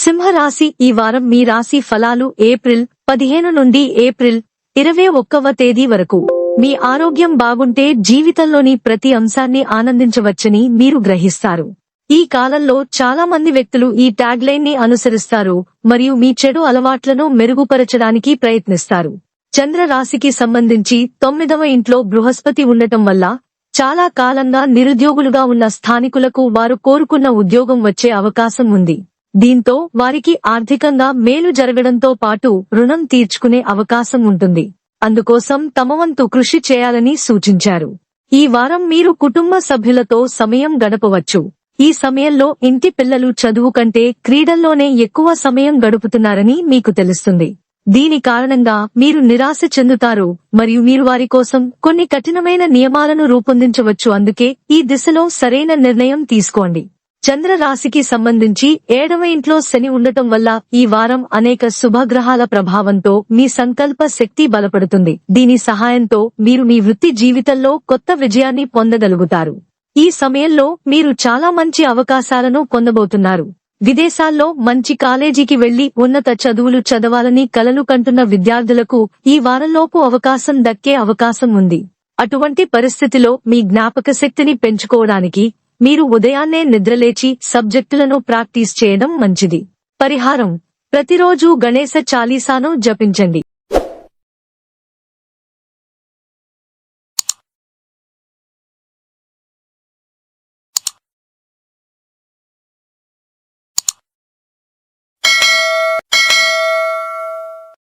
సింహరాశి ఈ వారం మీ రాశి ఫలాలు ఏప్రిల్ 15 నుండి ఏప్రిల్ 21వ తేదీ వరకు. మీ ఆరోగ్యం బాగుంటే జీవితంలోని ప్రతి అంశాన్ని ఆనందించవచ్చని మీరు గ్రహిస్తారు. ఈ కాలంలో చాలా మంది వ్యక్తులు ఈ ట్యాగ్లైన్ ని అనుసరిస్తారు మరియు మీ చెడు అలవాట్లను మెరుగుపరచడానికి ప్రయత్నిస్తారు. చంద్ర రాశికి సంబంధించి 9వ ఇంట్లో బృహస్పతి ఉండటం వల్ల చాలా కాలంగా నిరుద్యోగులుగా ఉన్న స్థానికులకు వారు కోరుకున్న ఉద్యోగం వచ్చే అవకాశం ఉంది. దీంతో వారికి ఆర్థికంగా మేలు జరగడంతో పాటు రుణం తీర్చుకునే అవకాశం ఉంటుంది. అందుకోసం తమ వంతు కృషి చేయాలని సూచించారు. ఈ వారం మీరు కుటుంబ సభ్యులతో సమయం గడపవచ్చు. ఈ సమయంలో ఇంటి పిల్లలు చదువు కంటే క్రీడల్లోనే ఎక్కువ సమయం గడుపుతున్నారని మీకు తెలుస్తుంది. దీని కారణంగా మీరు నిరాశ చెందుతారు మరియు మీరు వారి కోసం కొన్ని కఠినమైన నియమాలను రూపొందించవచ్చు. అందుకే ఈ దిశలో సరైన నిర్ణయం తీసుకోండి. చంద్ర రాశికి సంబంధించి 7వ ఇంట్లో శని ఉండటం వల్ల ఈ వారం అనేక శుభగ్రహాల ప్రభావంతో మీ సంకల్ప శక్తి బలపడుతుంది. దీని సహాయంతో మీరు మీ వృత్తి జీవితంలో కొత్త విజయాన్ని పొందగలుగుతారు. ఈ సమయంలో మీరు చాలా మంచి అవకాశాలను పొందబోతున్నారు. విదేశాల్లో మంచి కాలేజీకి వెళ్లి ఉన్నత చదువులు చదవాలని కలలు కంటున్న విద్యార్థులకు ఈ వారంలోపు అవకాశం దక్కే అవకాశం ఉంది. అటువంటి పరిస్థితిలో మీ జ్ఞాపక శక్తిని పెంచుకోవడానికి మీరు ఉదయాన్నే నిద్రలేచి సబ్జెక్టులను ప్రాక్టీస్ చేయడం మంచిది. పరిహారం: ప్రతిరోజూ గణేశ చాలీసాను జపించండి.